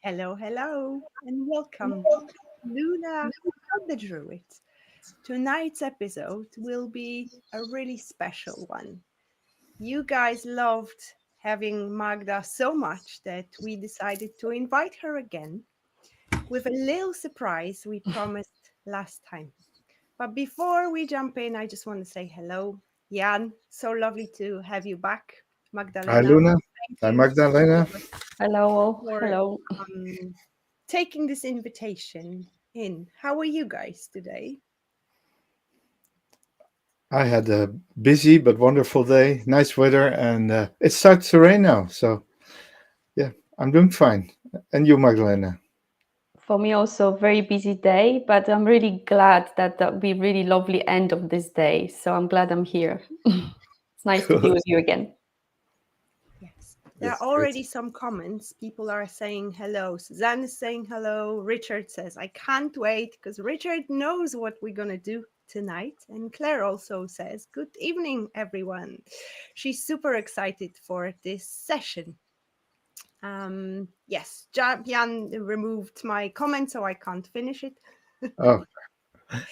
Hello, hello, and welcome, Luna the Druid. Tonight's episode will be a really special one. You guys loved having Magda so much that we decided to invite her again with a little surprise we promised last time. But before we jump in, I just want to say hello, Jan. So lovely to have you back, Hi, Magdalena. Luna. Thank Hi, you Magdalena. Hello, for hello. um, taking this invitation in. How are you guys today? I had a busy but wonderful day, nice weather, and it starts to rain now. So, yeah, I'm doing fine. And you, Magdalena? For me, also very busy day, but I'm really glad that that'll be really lovely end of this day. So I'm glad I'm here. It's nice to be Good. with you again. Yes. There are That's great. already some comments. People are saying hello. Suzanne is saying hello. Richard says, I can't wait because Richard knows what we're going to do tonight. And Claire also says, good evening, everyone. She's super excited for this session. Yes, Jan removed my comment, so I can't finish it. Oh,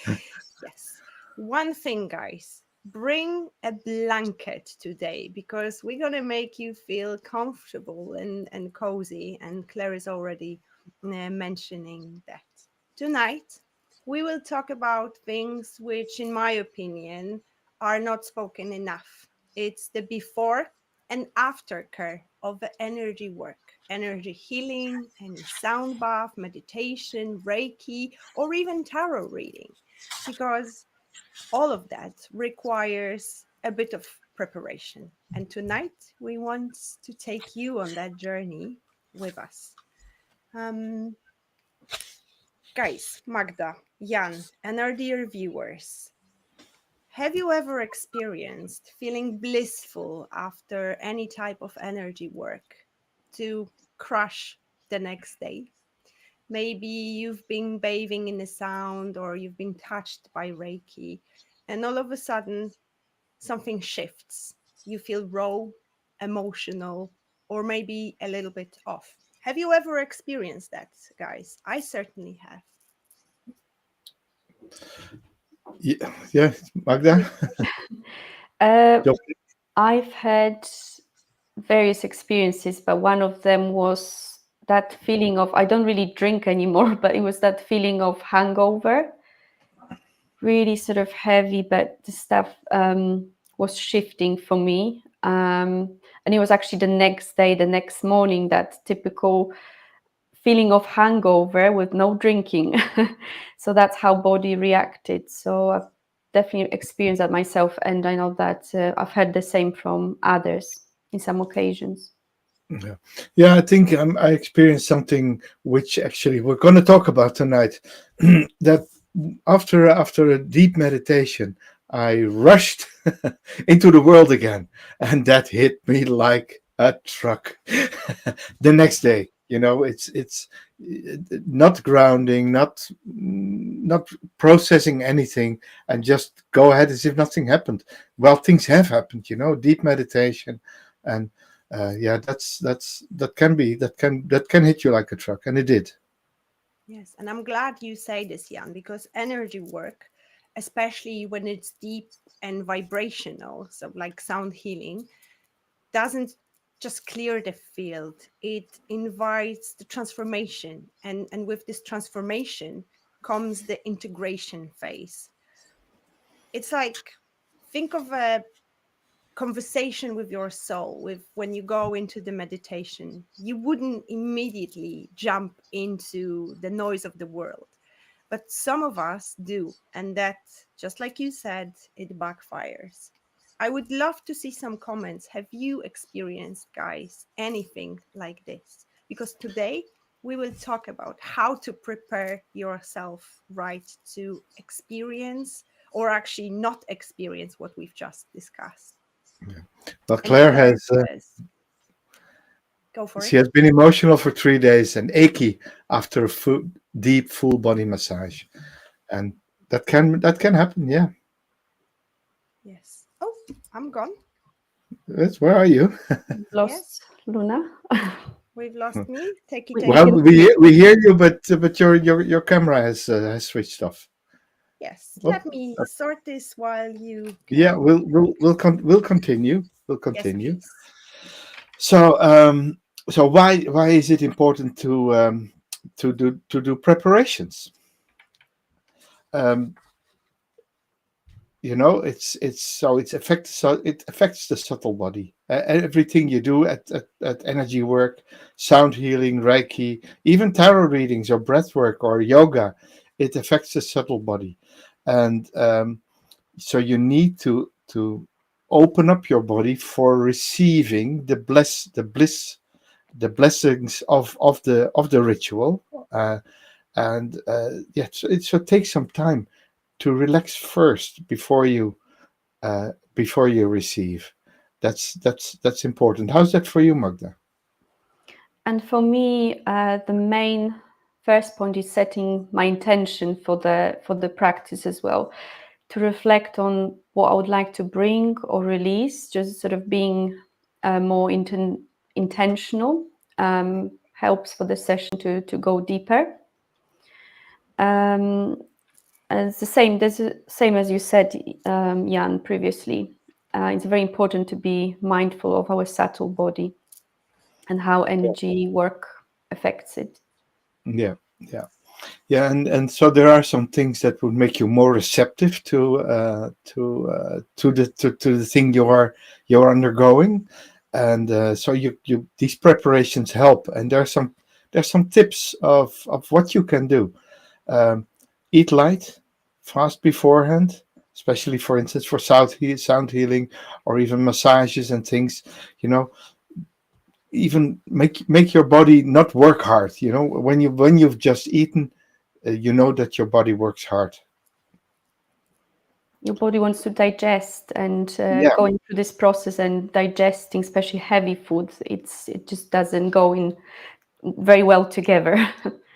Yes. One thing, guys, bring a blanket today because we're going to make you feel comfortable and cozy. And Claire is already mentioning that. Tonight, we will talk about things which, in my opinion, are not spoken enough. It's the before and after care of the energy work, energy healing, any sound bath, meditation, Reiki, or even tarot reading because all of that requires a bit of preparation. And tonight, we want to take you on that journey with us. Um, Guys, Magda, Jan, and our dear viewers, have you ever experienced feeling blissful after any type of energy work to crush the next day? Maybe you've been bathing in the sound or you've been touched by Reiki, and all of a sudden something shifts. You feel raw, emotional, or maybe a little bit off. Have you ever experienced that, guys? I certainly have. yeah, Magda. Uh, Yep. I've had various experiences, but one of them was that feeling of I don't really drink anymore, but it was that feeling of hangover, really sort of heavy, but the stuff was shifting for me. And it was actually the next day, the next morning, that typical feeling of hangover with no drinking. So that's how body reacted. So I've definitely experienced that myself, and I know that I've heard the same from others in some occasions. Yeah, yeah. I think I experienced something which actually we're going to talk about tonight. That after a deep meditation, I rushed into the world again, and that hit me like a truck. The next day, it's not grounding, not processing anything, and just go ahead as if nothing happened. Well, things have happened, deep meditation, and yeah, that can hit you like a truck, and it did. Yes, and I'm glad you say this, Jan, because energy work, especially when it's deep and vibrational, so like sound healing, doesn't just clear the field. It invites the transformation, and with this transformation comes the integration phase. It's like think of a conversation with your soul. With when you go into the meditation, you wouldn't immediately jump into the noise of the world, but some of us do, and that, just like you said, it backfires. I would love to see some comments. Have you experienced, guys, anything like this? Because today we will talk about how to prepare yourself right to experience or actually not experience what we've just discussed. Well, And Claire Claire has says, go for she it. has been emotional for 3 days and achy after a deep full body massage, and that can happen. Yeah, Yes. Oh, I'm gone. that's where are you? Lost Yes. Luna. we've lost me. Take We Well, can it. see we hear you, but your camera has switched off. Yes, Oh, let me sort this while you yeah, can. we'll continue. We'll Yes, continue. please. So so why is it important to do preparations? Um, it affects the subtle body. Everything you do at energy work, sound healing, Reiki, even tarot readings or breath work or yoga, it affects the subtle body, and so you need to open up your body for receiving the blessings of the ritual, and yeah, so it should take some time to relax first before you receive. That's important. How's that for you, Magda? And for me, the main first point is setting my intention for the practice as well, to reflect on what I would like to bring or release, just sort of being more intentional, helps for the session to go deeper. And it's the same. Same as you said, Jan, previously. It's very important to be mindful of our subtle body and how energy work affects it. Yeah, yeah. Yeah, and so there are some things that would make you more receptive to the thing you're undergoing, and so you these preparations help. And there's some tips of what you can do. Um, Eat light, fast beforehand, especially for instance for sound healing or even massages and things. You know, even make your body not work hard. You know, when you've just eaten, you know that your body works hard. Your body wants to digest, and Yeah, going through this process and digesting, especially heavy foods, it just doesn't go in very well together.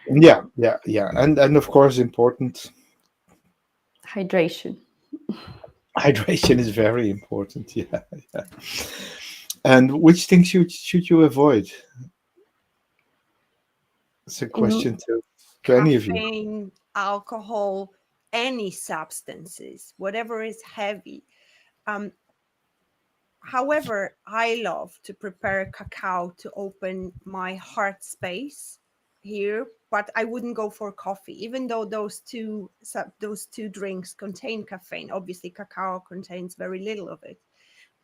yeah, and of course important. Hydration. Hydration is very important. Yeah, yeah. And which things should you avoid? It's a In question to any of you. Caffeine, alcohol, any substances, whatever is heavy. Um, However, I love to prepare cacao to open my heart space here, but I wouldn't go for coffee, even though those two drinks contain caffeine. Obviously, cacao contains very little of it.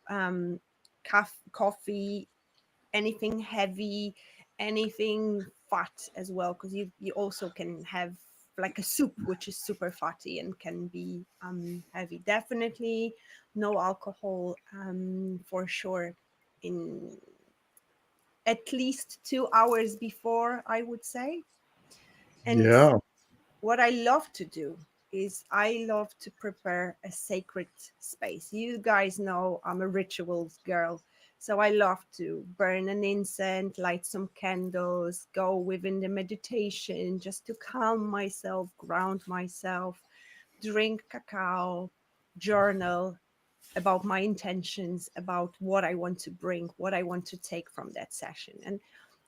Um, Coffee, anything heavy, anything fat as well, because you also can have like a soup which is super fatty and can be heavy. Definitely no alcohol, for sure, in at least 2 hours before, I would say. And Yeah, what I love to do is I love to prepare a sacred space. You guys know I'm a rituals girl. So I love to burn an incense, light some candles, go within the meditation just to calm myself, ground myself, drink cacao, journal about my intentions, about what I want to bring, what I want to take from that session. And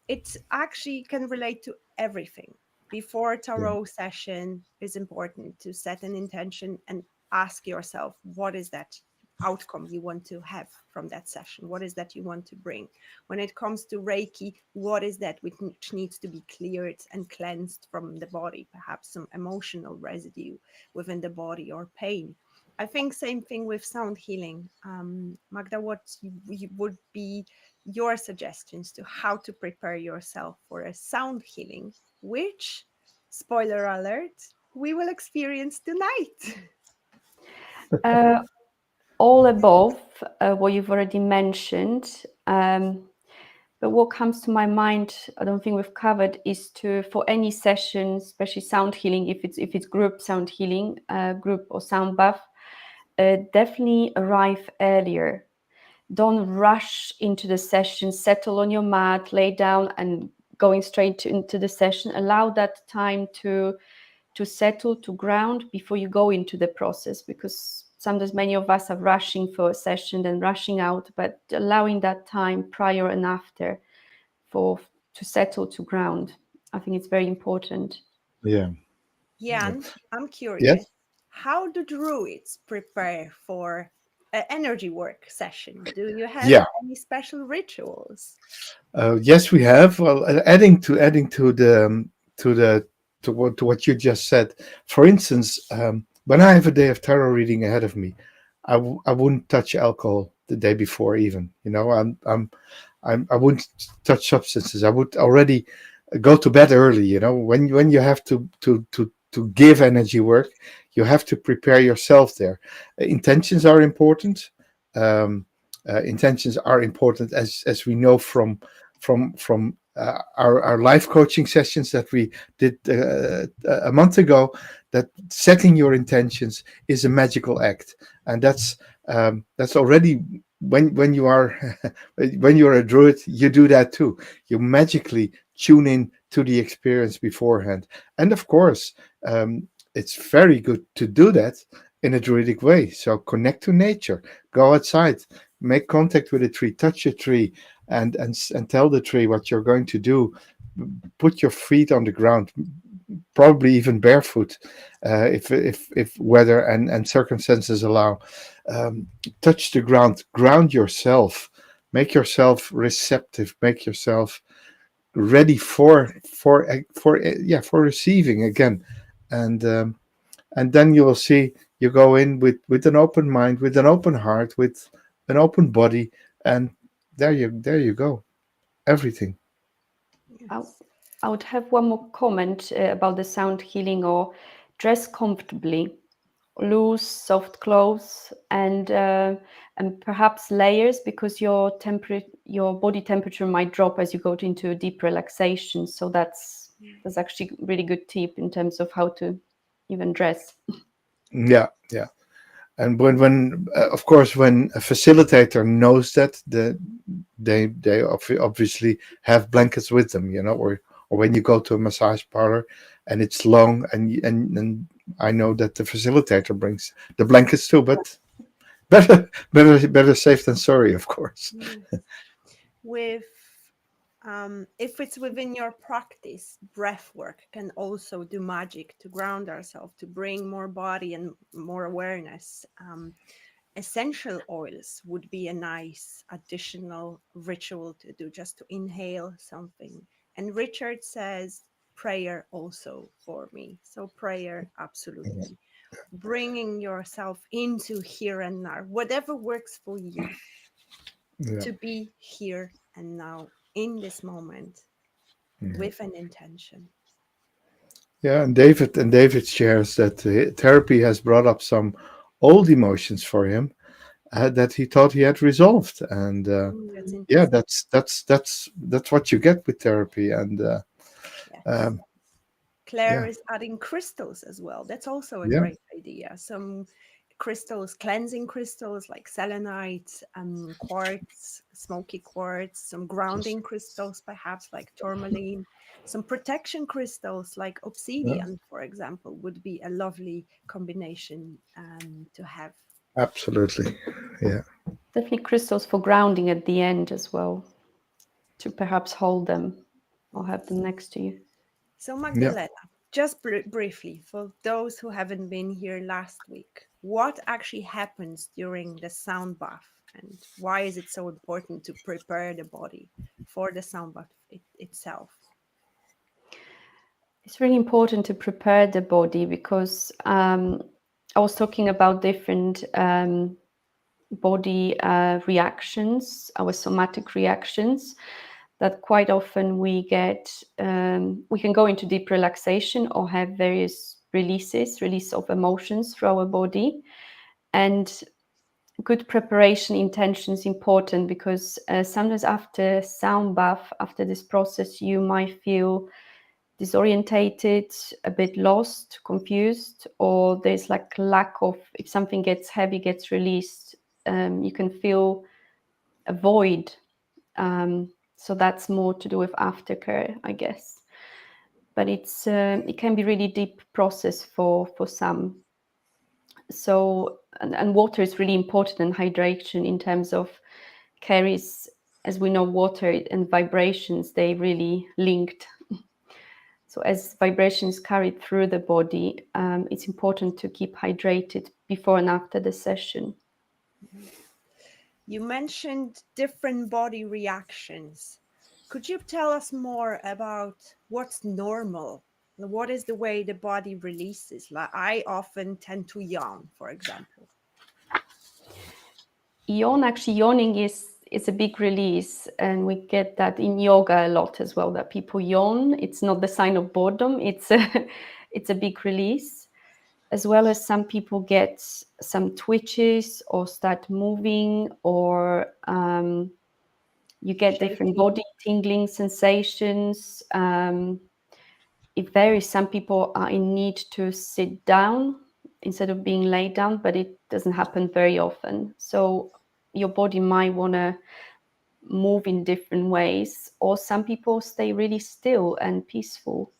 it actually can relate to everything. Before a yeah, tarot session, is important to set an intention and ask yourself, what is that outcome you want to have from that session? What is that you want to bring? When it comes to Reiki, what is that which needs to be cleared and cleansed from the body? Perhaps some emotional residue within the body or pain. I think same thing with sound healing. Magda, what would be your suggestions to how to prepare yourself for a sound healing, which, spoiler alert, we will experience tonight? uh, all above what you've already mentioned. But what comes to my mind, I don't think we've covered, is to, for any session, especially sound healing, if it's group sound healing, group or sound bath, definitely arrive earlier. Don't rush into the session, settle on your mat, lay down and going straight into the session. Allow that time to settle, to ground before you go into the process, because sometimes many of us are rushing for a session and rushing out, but allowing that time prior and after for to settle, to ground. I think it's very important. Yeah. Jan, I'm Yes. curious. How do druids prepare for an energy work session? Do you have Yeah. any special rituals? Yes, we have. Well, adding to to the to what you just said. For instance, when I have a day of tarot reading ahead of me, I wouldn't touch alcohol the day before even. You know, I wouldn't touch substances. I would already go to bed early. You know, when you have to give energy work, you have to prepare yourself there. Intentions are important. Um, Intentions are important, as we know from our life coaching sessions that we did a month ago. That setting your intentions is a magical act, and that's already when you are when you're a druid, you do that too. You magically tune in to the experience beforehand, and of course, it's very good to do that in a druidic way. So connect to nature, go outside, make contact with a tree, touch a tree, and tell the tree what you're going to do. Put your feet on the ground, probably even barefoot, if weather and circumstances allow. Touch the ground, ground yourself, make yourself receptive, make yourself ready for receiving again, and and then you will see you go in with an open mind, with an open heart, with an open body, and there you go, everything. I, Yes. I would have one more comment about the sound healing, or dress comfortably, loose, soft clothes, and perhaps layers, because your body temperature might drop as you go into a deep relaxation. So that's actually a really good tip in terms of how to even dress. Yeah, yeah. And when of course, when a facilitator knows that, obviously have blankets with them, you know, or when you go to a massage parlor and it's long, and I know that the facilitator brings the blankets too, but better safe than sorry, of course. Yes. With if it's within your practice, breath work can also do magic to ground ourselves, to bring more body and more awareness. Essential oils would be a nice additional ritual to do, just to inhale something. And Richard says prayer also for me. So, prayer, absolutely. Bringing yourself into here and now, whatever works for you, Yeah, to be here and now in this moment yeah, with an intention. yeah. And David shares that therapy has brought up some old emotions for him, that he thought he had resolved, and That's yeah, interesting. that's what you get with therapy, and Yes. um, Claire yeah, is adding crystals as well. That's also a yeah, great idea. Some crystals, cleansing crystals like selenite, quartz, smoky quartz, some just, grounding crystals, perhaps like tourmaline, some protection crystals like yeah, obsidian, for example, would be a lovely combination to have. absolutely, yeah, Definitely crystals for grounding at the end as well, to perhaps hold them or have them next to you. So, yeah. Magdalena, just briefly, for those who haven't been here last week, what actually happens during the sound bath and why is it so important to prepare the body for the sound bath itself? It's really important to prepare the body, because I was talking about different body reactions, our somatic reactions, that quite often we can go into deep relaxation or have various release of emotions through our body. And good preparation intention is important, because sometimes after sound bath, after this process, you might feel disorientated, a bit lost, confused, or there's like lack of, if something gets heavy, gets released, you can feel a void. So that's more to do with aftercare, I guess. But it can be really deep process for some. So and water is really important, and hydration in terms of carries as we know, water and vibrations, they really linked. So as vibrations carried through the body, it's important to keep hydrated before and after the session. You mentioned different body reactions. Could you tell us more about what's normal? What is the way the body releases? Like I often tend to yawn, for example. Yawning is a big release, and we get that in yoga a lot as well, that people yawn. It's not the sign of boredom, it's a it's a big release. As well as some people get some twitches or start moving, or you get different Shaking. body tingling sensations. It varies. Some people are in need to sit down instead of being laid down, but it doesn't happen very often. So your body might want to move in different ways, or some people stay really still and peaceful,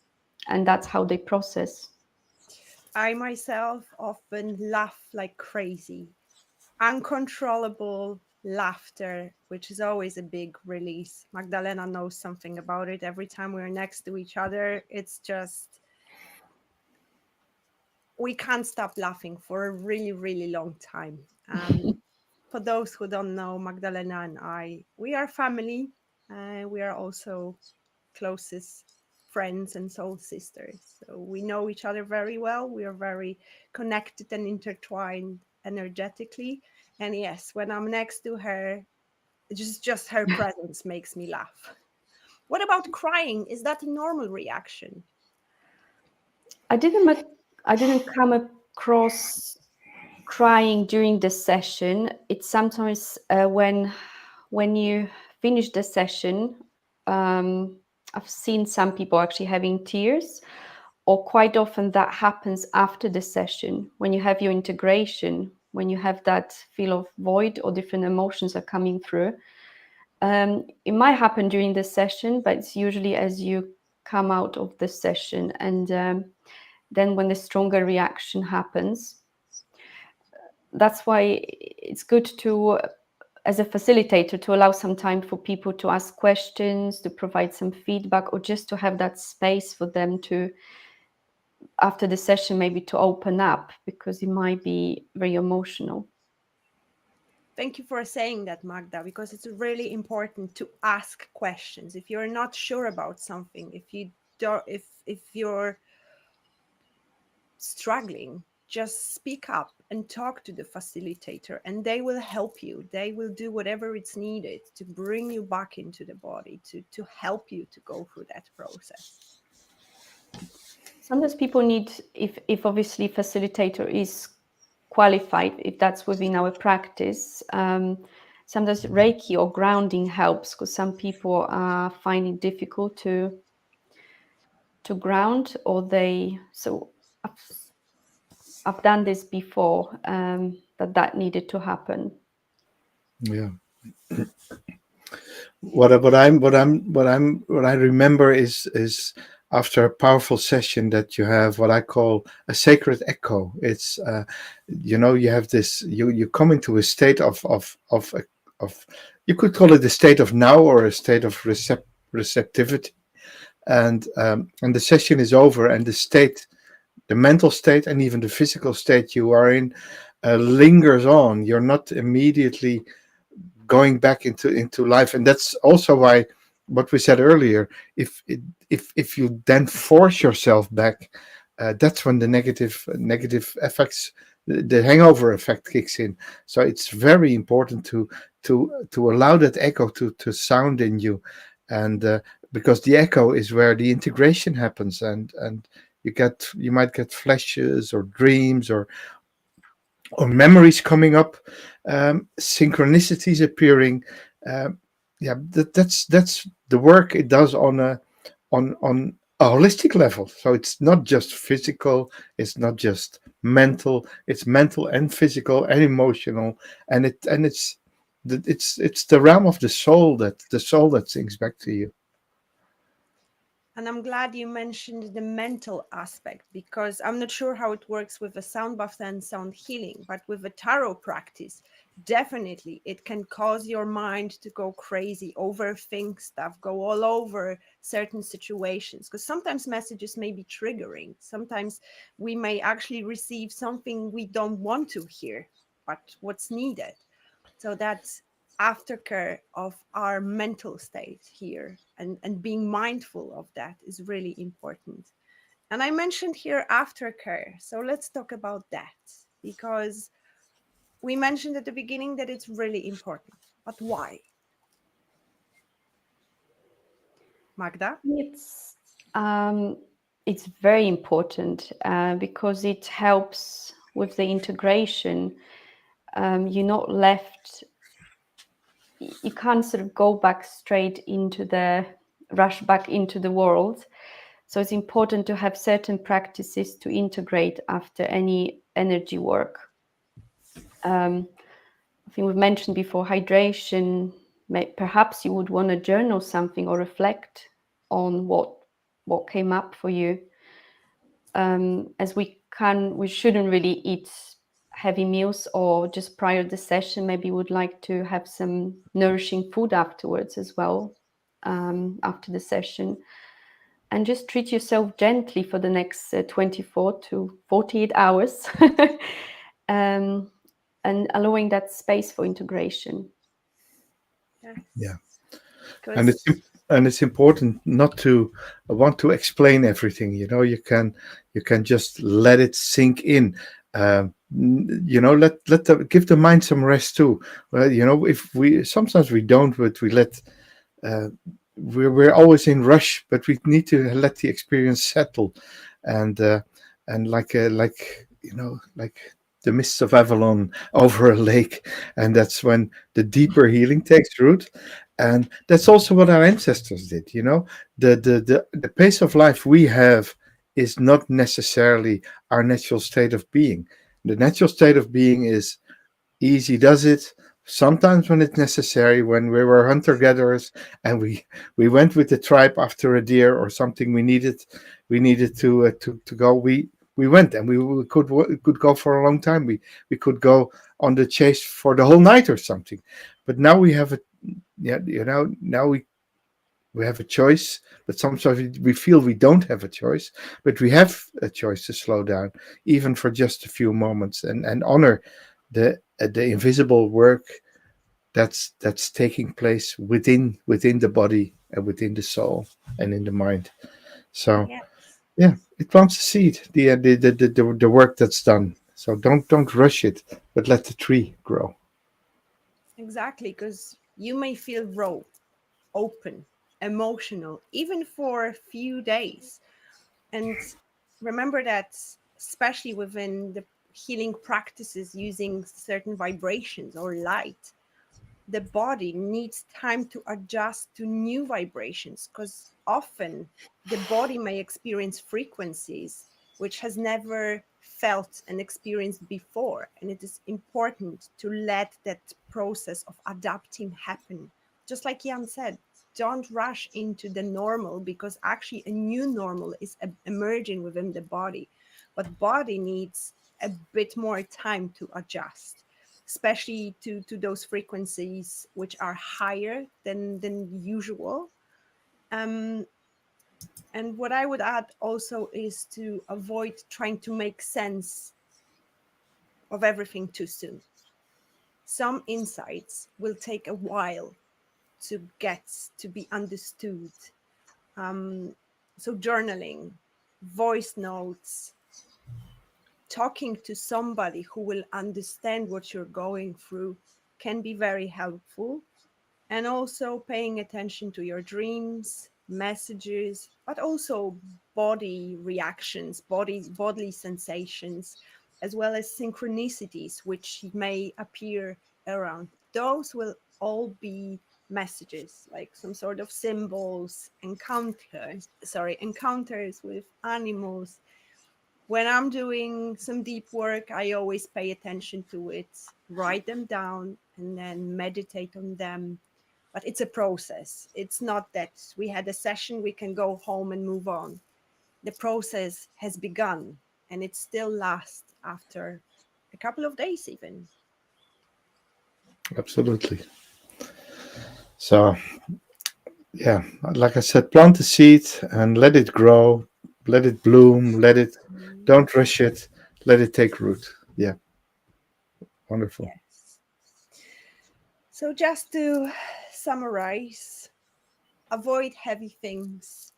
and that's how they process. I myself often laugh like crazy. Uncontrollable laughter, which is always a big release. Magdalena knows something about it. Every time we're next to each other, it's just, we can't stop laughing for a really, really long time. For those who don't know, Magdalena and I, we are family. We are also closest friends and soul sisters. So we know each other very well. We are very connected and intertwined energetically. And yes, when I'm next to her, just her presence makes me laugh. What about crying? Is that a normal reaction? I didn't come across crying during the session. It's sometimes when you finish the session, I've seen some people actually having tears, or quite often that happens after the session when you have your integration, when you have that feel of void or different emotions are coming through. It might happen during the session, but it's usually as you come out of the session, and then when the stronger reaction happens. That's why it's good to, as a facilitator, to allow some time for people to ask questions, to provide some feedback, or just to have that space for them to, after the session, maybe to open up, because it might be very emotional. Thank you for saying that, Magda, because it's really important to ask questions. If you're not sure about something, if you're struggling, just speak up and talk to the facilitator, and they will help you. They will do whatever it's needed to bring you back into the body, to help you to go through that process. Sometimes people need, if obviously facilitator is qualified, if that's within our practice, sometimes Reiki or grounding helps, because some people are finding difficult to ground, or I've done this before, that needed to happen. Yeah. What I remember is after a powerful session that you have what I call a sacred echo. It's you have this, you come into a state of you could call it a state of now or a state of receptivity, and the session is over, and the mental state and even the physical state you are in lingers on. You're not immediately going back into life, and that's also why what we said earlier, if you then force yourself back, that's when the negative effects, the hangover effect kicks in. So it's very important to allow that echo to sound in you, and because the echo is where the integration happens, and you might get flashes or dreams or memories coming up, synchronicities appearing. Yeah, that's the work it does on a holistic level. So it's not just physical, it's not just mental, it's mental and physical and emotional, and it's the realm of the soul that sings back to you. And I'm glad you mentioned the mental aspect, because I'm not sure how it works with a sound bath and sound healing, but with a tarot practice, definitely it can cause your mind to go crazy, overthink stuff, go all over certain situations. Because sometimes messages may be triggering. Sometimes we may actually receive something we don't want to hear, but what's needed. So that's aftercare of our mental state here, and being mindful of that is really important. And I mentioned here aftercare. So let's talk about that, because we mentioned at the beginning that it's really important. But why? Magda? Um, it's very important because it helps with the integration. You're not left, you can't sort of go back straight into the rush back into the world. So it's important to have certain practices to integrate after any energy work. I think we've mentioned before hydration. Perhaps you would want to journal something or reflect on what came up for you. As we shouldn't really eat heavy meals or just prior to the session. Maybe would like to have some nourishing food afterwards as well, after the session, and just treat yourself gently for the next 24 to 48 hours. um, and allowing that space for integration. Yes. Yeah. And Because it's important not to want to explain everything. You can just let it sink in. Give the mind some rest too. Well, if we sometimes we don't, but we let uh, we're always in rush, but we need to let the experience settle, and like the mists of Avalon over a lake, and that's when the deeper healing takes root. And that's also what our ancestors did. The pace of life we have is not necessarily our natural state of being. The natural state of being is easy does it. Sometimes when it's necessary, when we were hunter gatherers and we went with the tribe after a deer or something, we needed to go. We went, and we could go for a long time. We could go on the chase for the whole night or something. But now we have a yeah, now we have a choice, but sometimes we feel we don't have a choice, but we have a choice to slow down, even for just a few moments, and honor the invisible work that's taking place within the body and within the soul and in the mind. So yes, yeah, it plants a seed. The work that's done. So don't rush it, but let the tree grow. exactly. Because you may feel raw, open, emotional, even for a few days. And remember that, especially within the healing practices using certain vibrations or light, the body needs time to adjust to new vibrations, because often the body may experience frequencies which has never felt and experienced before, and it is important to let that process of adapting happen. Just like Jan said, don't rush into the normal, because actually a new normal is emerging within the body, but body needs a bit more time to adjust, especially to those frequencies which are higher than usual. Um, and what I would add also is to avoid trying to make sense of everything too soon. Some insights will take a while to get to be understood. Um, so journaling, voice notes, talking to somebody who will understand what you're going through can be very helpful. And also paying attention to your dreams, messages, but also body reactions, bodily sensations, as well as synchronicities which may appear around. Those will all be messages, like some sort of symbols, encounters with animals. When I'm doing some deep work, I always pay attention to it, write them down, and then meditate on them. but it's a process. It's not that we had a session, we can go home and move on. The process has begun, and it still lasts after a couple of days even. Absolutely. So, yeah, like I said, plant the seed and let it grow, let it bloom, don't rush it, let it take root. Yeah, wonderful. Yes. So just to summarize, avoid heavy things,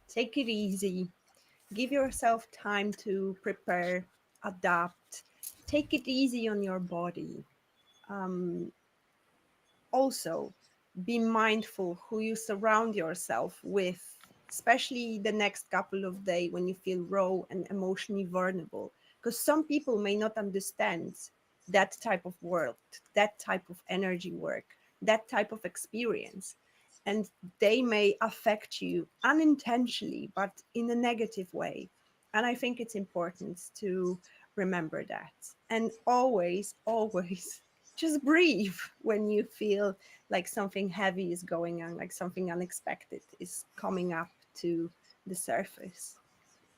take it easy, give yourself time to prepare, adapt, take it easy on your body. Um, Also, be mindful who you surround yourself with, especially the next couple of days when you feel raw and emotionally vulnerable, because some people may not understand that type of world, that type of energy work, that type of experience, and they may affect you unintentionally but in a negative way. And I think it's important to remember that, and always just breathe when you feel like something heavy is going on, like something unexpected is coming up to the surface.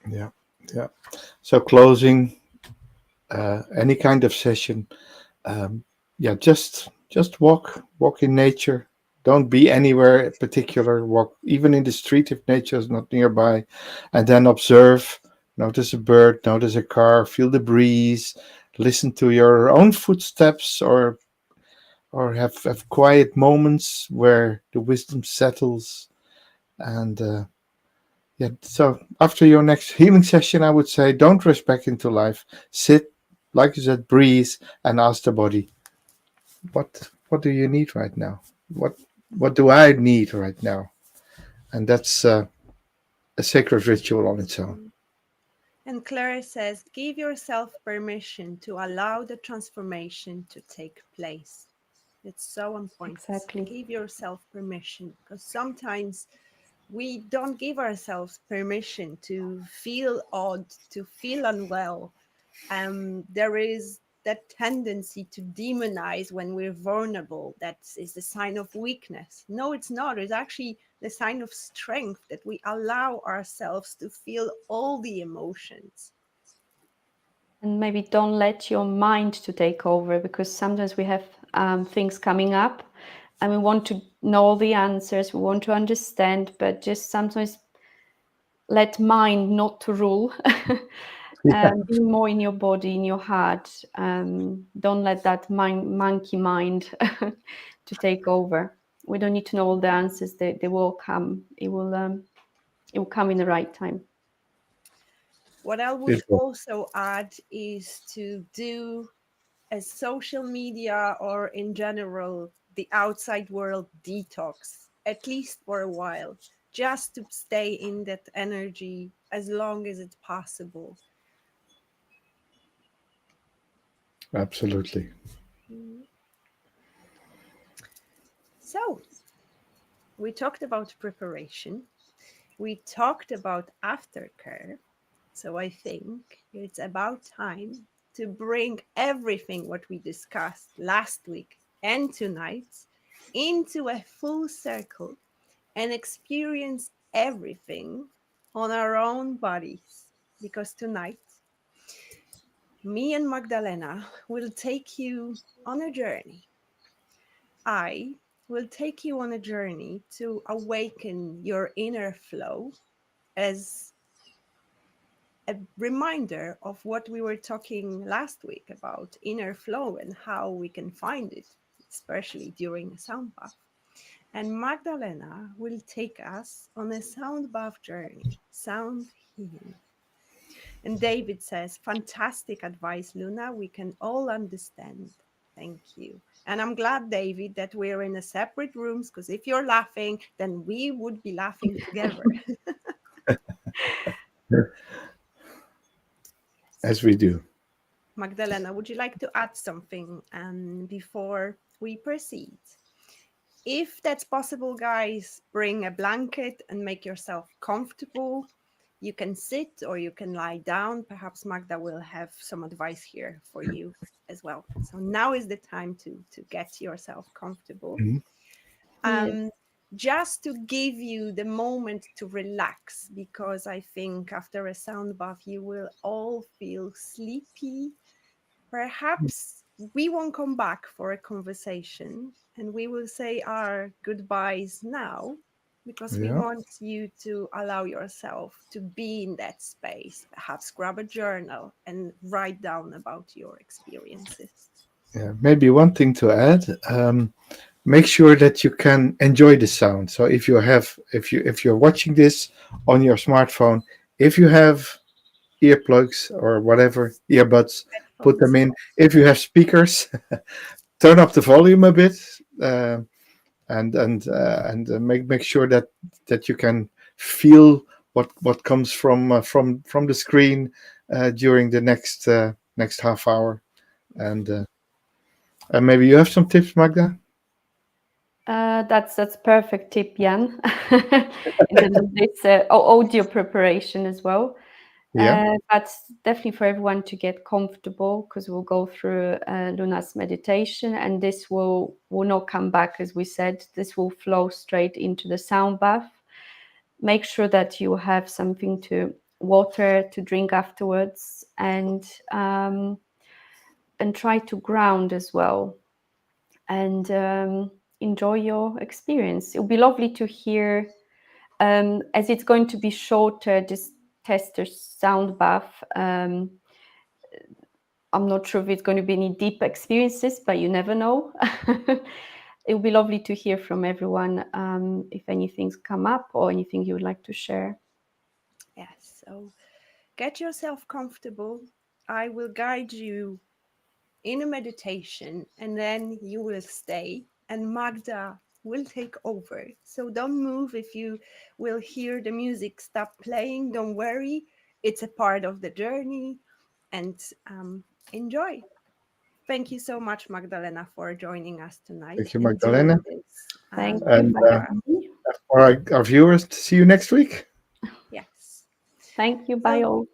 Yeah, yeah. So closing any kind of session, um, yeah, just walk in nature. Don't be anywhere particular. Walk even in the street if nature is not nearby, and then observe. Notice a bird, notice a car, feel the breeze, listen to your own footsteps, or have quiet moments where the wisdom settles. And yeah, so after your next healing session, I would say don't rush back into life. Sit, like you said, breathe, and ask the body, what do you need right now? What do I need right now? And that's a sacred ritual on its own. Mm. And Clara says, give yourself permission to allow the transformation to take place. It's so on point. Exactly. Give yourself permission, because sometimes we don't give ourselves permission to feel odd, to feel unwell. There is that tendency to demonize when we're vulnerable. That is the sign of weakness. No, it's not. It's actually the sign of strength that we allow ourselves to feel all the emotions. And maybe don't let your mind to take over, because sometimes we have things coming up and we want to know all the answers, we want to understand, but just sometimes let mind not to rule. Yeah, Be more in your body, in your heart. Don't let that monkey mind to take over. We don't need to know all the answers. They will come. It will come in the right time. What I would beautiful. also add is to do a social media, or in general the outside world detox, at least for a while, just to stay in that energy as long as it's possible. Absolutely. Mhm. So we talked about preparation, we talked about aftercare. So I think it's about time to bring everything what we discussed last week and tonight into a full circle and experience everything on our own bodies. Because tonight, me and Magdalena will take you on a journey. I will take you on a journey to awaken your inner flow, as a reminder of what we were talking last week about inner flow and how we can find it, especially during a sound bath. And Magdalena will take us on a sound bath journey, sound healing. And David says, fantastic advice, Luna. We can all understand. Thank you. And I'm glad, David, that we're in a separate rooms, because if you're laughing, then we would be laughing together. As we do. Magdalena, would you like to add something before we proceed? If that's possible, guys, bring a blanket and make yourself comfortable. You can sit or you can lie down. Perhaps Magda will have some advice here for you as well. So now is the time to get yourself comfortable. Mhm. just to give you the moment to relax, because I think after a sound bath you will all feel sleepy. Perhaps we won't come back for a conversation and we will say our goodbyes now, because we Yeah. want you to allow yourself to be in that space. Perhaps grab a journal and write down about your experiences. Yeah. Maybe one thing to add. Make sure that you can enjoy the sound. So if you're watching this on your smartphone, if you have earplugs or whatever, earbuds, put them Headphones, in. If you have speakers, turn up the volume a bit, and make sure that you can feel what comes from the screen during the next half hour. And maybe you have some tips, Magda. That's perfect tip, Jan. In terms of this audio preparation as well. Yeah. But definitely for everyone to get comfortable, because we'll go through Luna's meditation, and this will not come back, as we said. This will flow straight into the sound bath. Make sure that you have something to water to drink afterwards, and try to ground as well, and enjoy your experience. It'll be lovely to hear, as it's going to be shorter, this tester sound bath. I'm not sure if it's going to be any deep experiences, but you never know. It would be lovely to hear from everyone, if anything's come up or anything you would like to share. yes. So get yourself comfortable. I will guide you in a meditation and then you will stay and Magda will take over. So don't move. If you will hear the music stop playing, don't worry. It's a part of the journey, and enjoy. Thank you so much, Magdalena, for joining us tonight Thank you, and doing Magdalena. this Thank you And for for us. having me. for our viewers, to see you next week. Yes. Thank you. Bye So, all.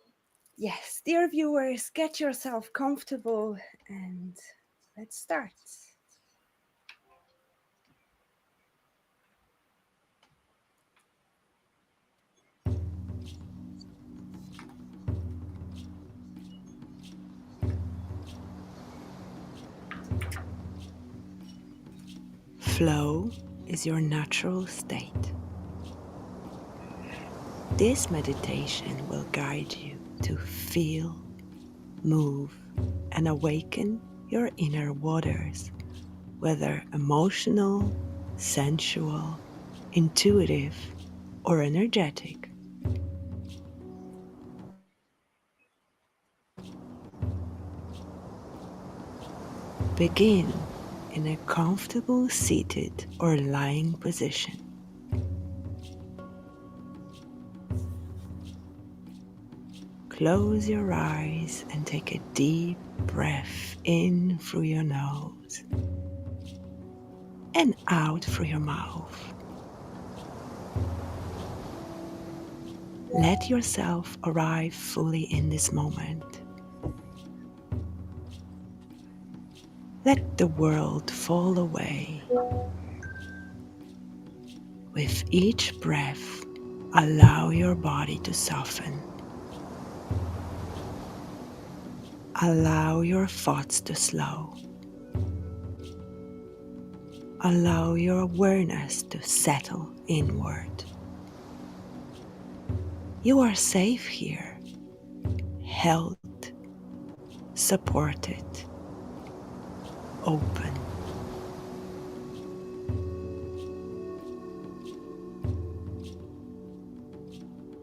yes, dear viewers, get yourself comfortable and let's start. Flow is your natural state. This meditation will guide you to feel, move, and awaken your inner waters, whether emotional, sensual, intuitive, or energetic. Begin in a comfortable seated or lying position. Close your eyes and take a deep breath in through your nose and out through your mouth. Let yourself arrive fully in this moment. Let the world fall away. With each breath, allow your body to soften. Allow your thoughts to slow. Allow your awareness to settle inward. You are safe here, held, supported, open.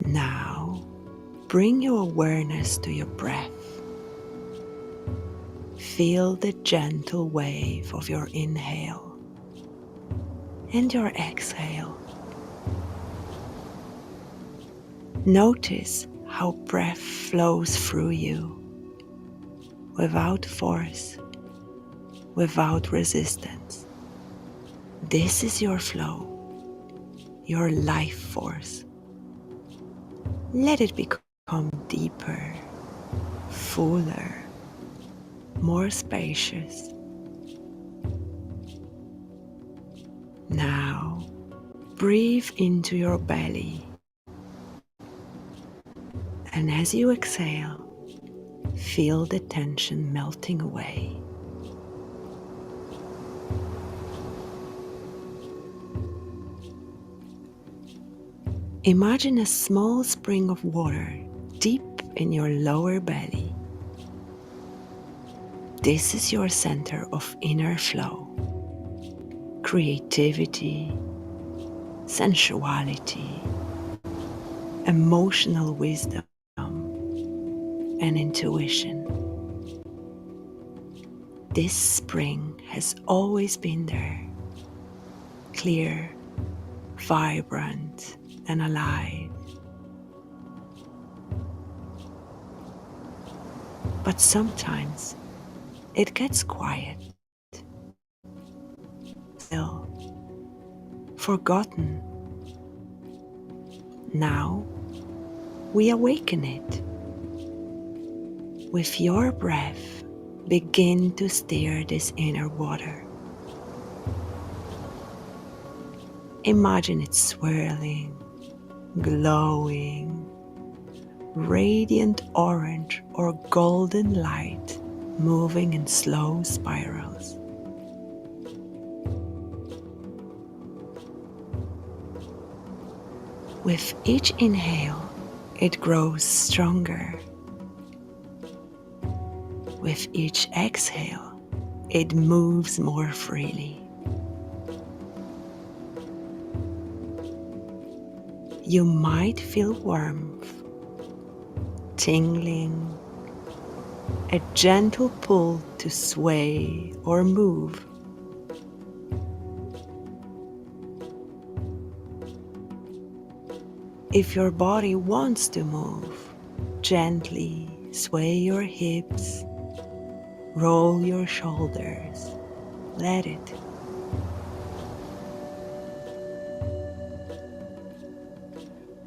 Now, bring your awareness to your breath. Feel the gentle wave of your inhale and your exhale. Notice how breath flows through you without force, without resistance. This is your flow, your life force. Let it become deeper, fuller, more spacious. Now, breathe into your belly. And as you exhale, feel the tension melting away. Imagine a small spring of water deep in your lower belly. This is your center of inner flow, creativity, sensuality, emotional wisdom, and intuition. This spring has always been there, clear, vibrant, and alive. But sometimes it gets quiet, still, forgotten. Now we awaken it. With your breath, begin to stir this inner water. Imagine it swirling, glowing, radiant orange or golden light moving in slow spirals. With each inhale, it grows stronger. With each exhale, it moves more freely. You might feel warmth, tingling, a gentle pull to sway or move. If your body wants to move, gently sway your hips, roll your shoulders, let it.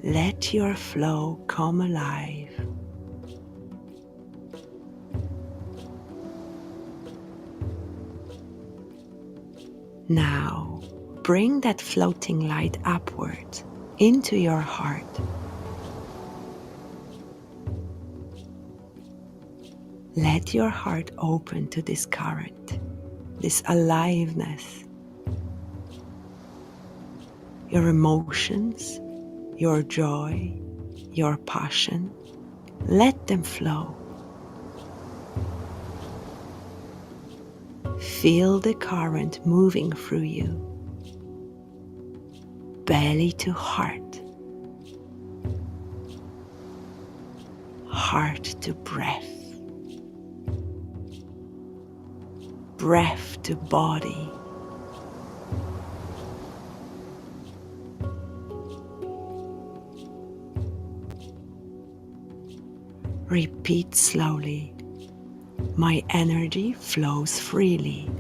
Let your flow come alive. Now, bring that floating light upward into your heart. Let your heart open to this current, this aliveness. Your emotions, your joy, your passion, let them flow. Feel the current moving through you, belly to heart, heart to breath, breath to body. Repeat slowly. My energy flows freely.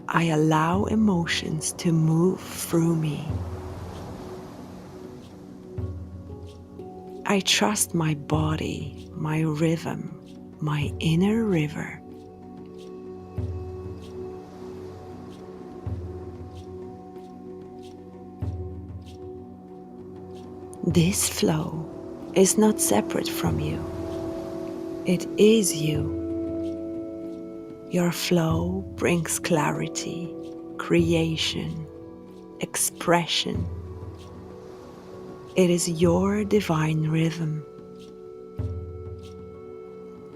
I allow emotions to move through me. I trust my body, my rhythm, my inner river. This flow is not separate from you. It is you. Your flow brings clarity, creation, expression. It is your divine rhythm.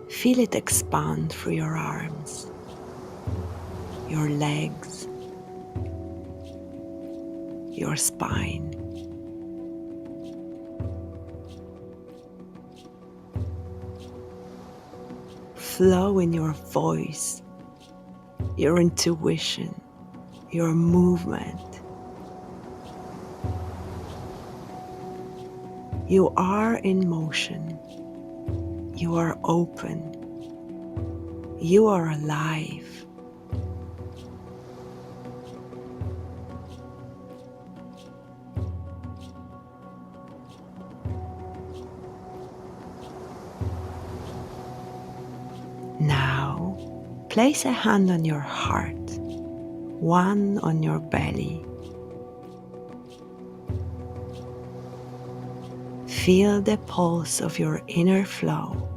Feel it expand through your arms, your legs, your spine. Flow in your voice, your intuition, your movement. You are in motion. You are open. You are alive. Now, place a hand on your heart one on your belly. Feel the pulse of your inner flow,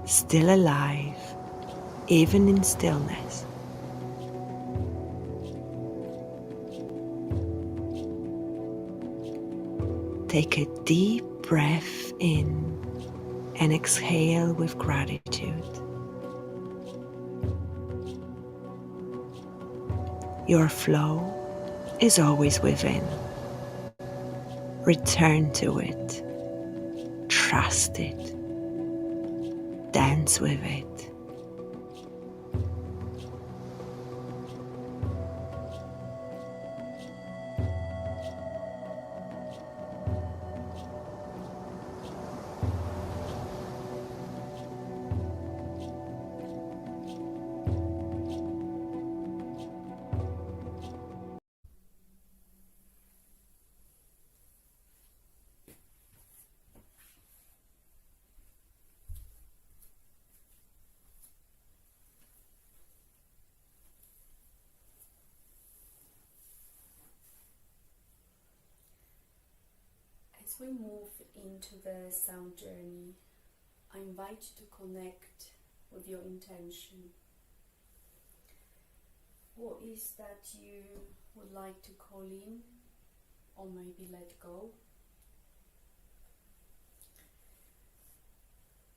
still alive, even in stillness. Take a deep breath in and exhale with gratitude. Your flow is always within. Return to it. Trust it. Dance with it. As we move into the sound journey, I invite you to connect with your intention. What is that you would like to call in or maybe let go?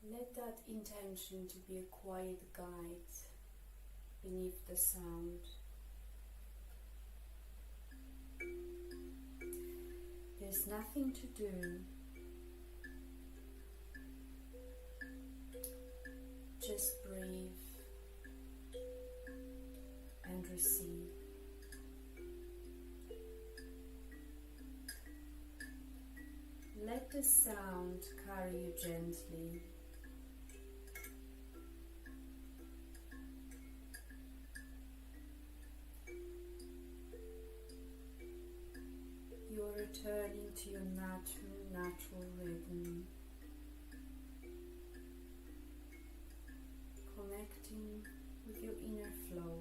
Let that intention to be a quiet guide beneath the sound. There's nothing to do. Just breathe and receive. Let the sound carry you gently. You're returning to your natural rhythm, connecting with your inner flow.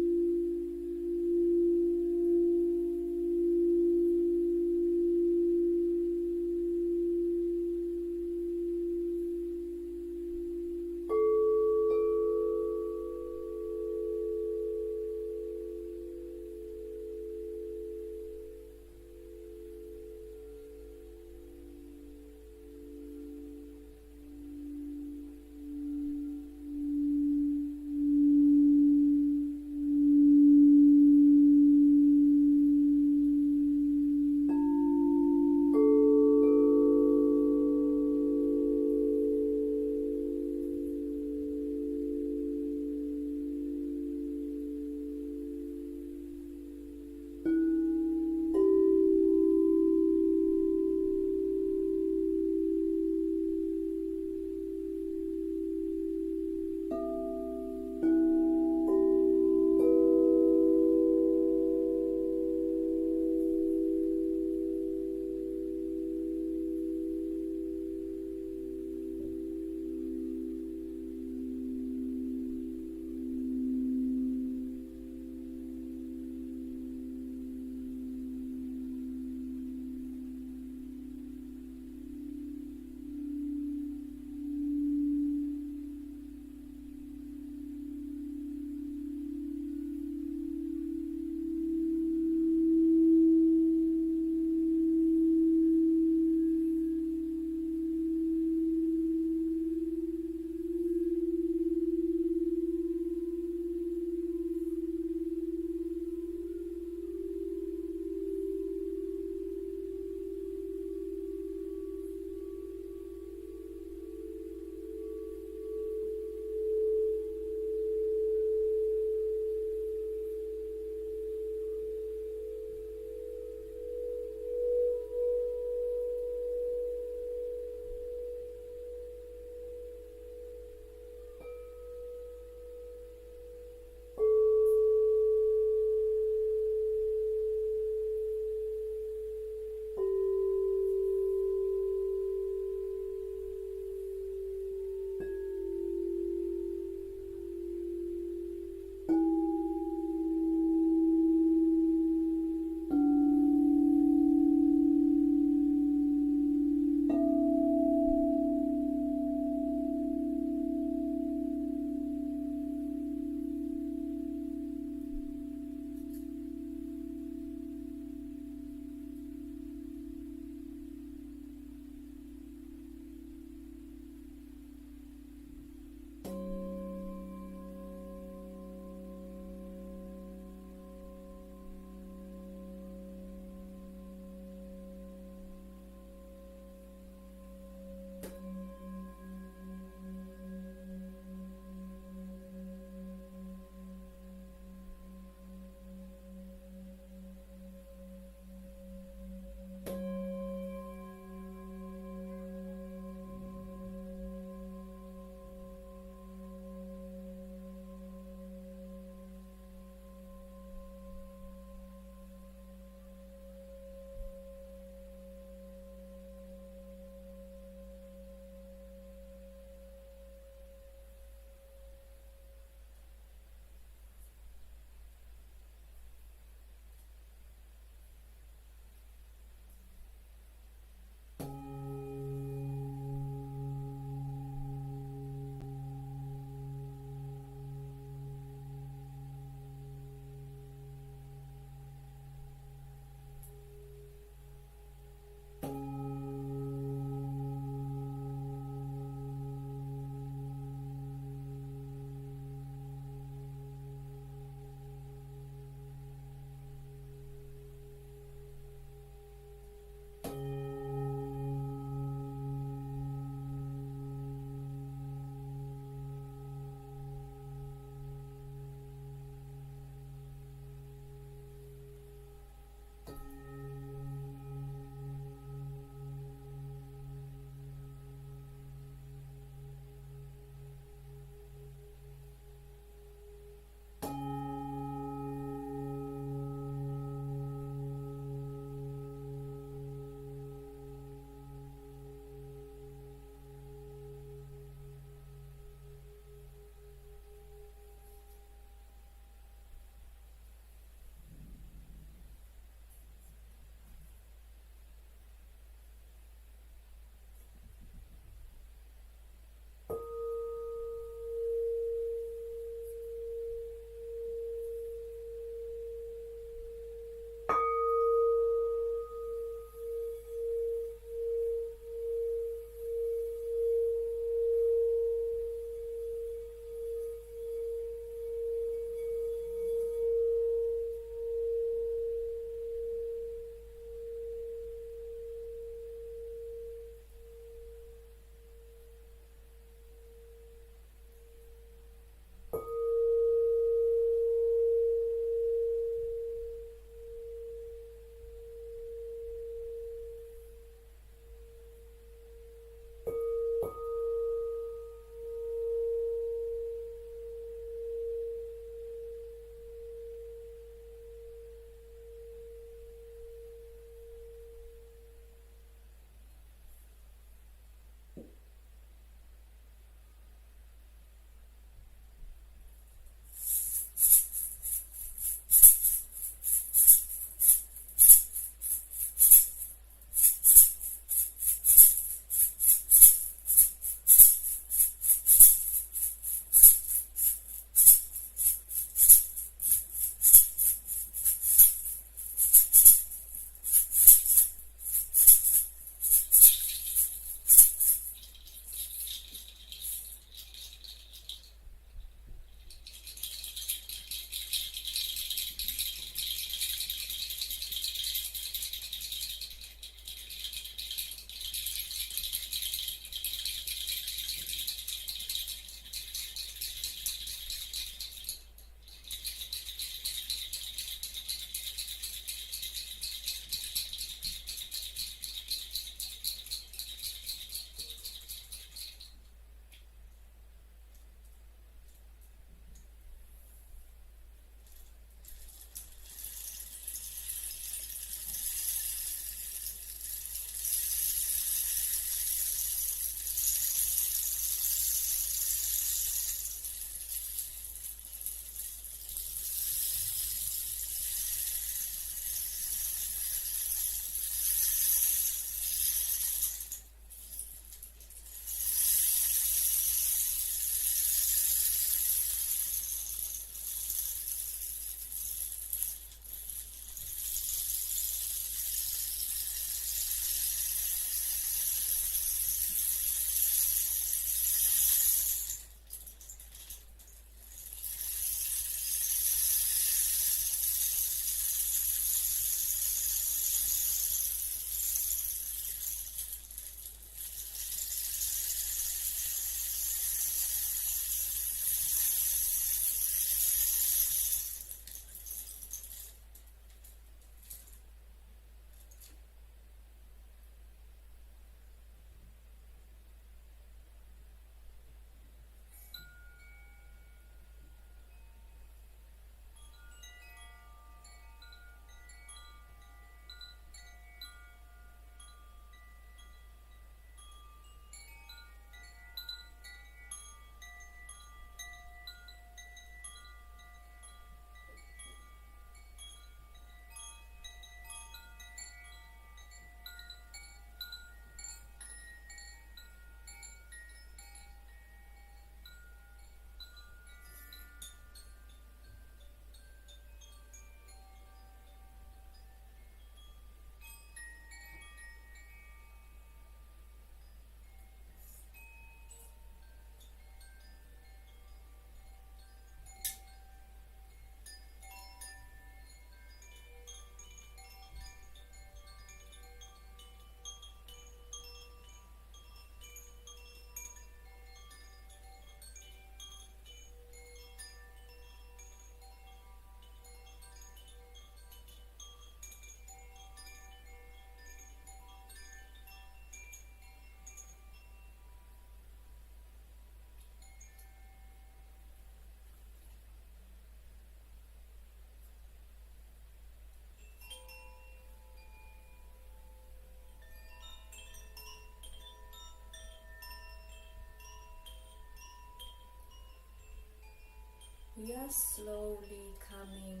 We are slowly coming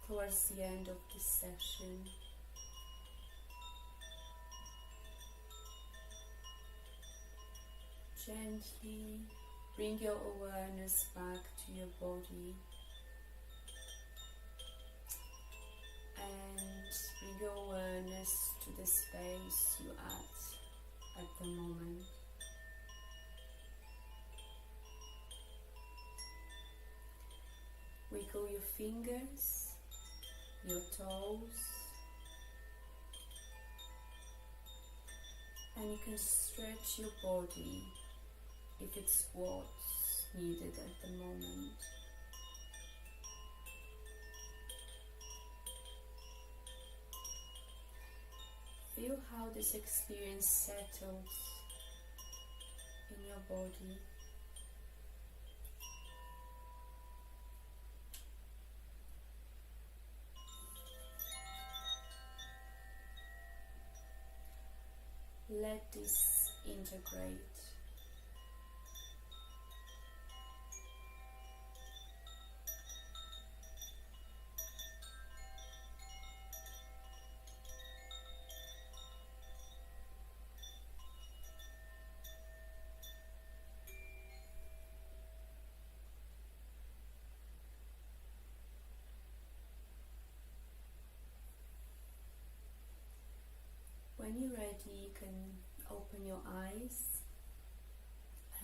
towards the end of this session. Gently bring your awareness back to your body and bring your awareness to the space you at the moment. Wiggle your fingers, your toes, and you can stretch your body if it's what's needed at the moment. Feel how this experience settles in your body. Let this integrate. When you're ready, you can open your eyes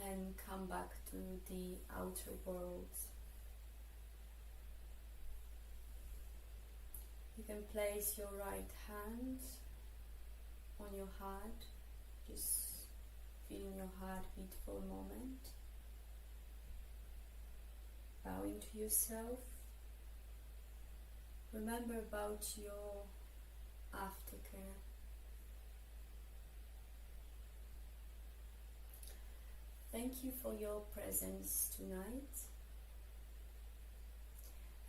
and come back to the outer world. You can place your right hand on your heart, just feeling your heartbeat for a moment. Bowing to yourself. Remember about your aftercare. Thank you for your presence tonight,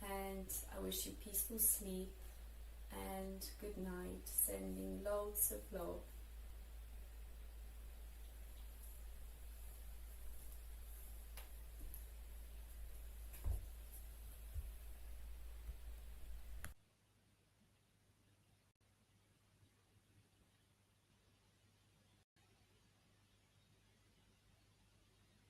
and I wish you peaceful sleep and good night, sending loads of love.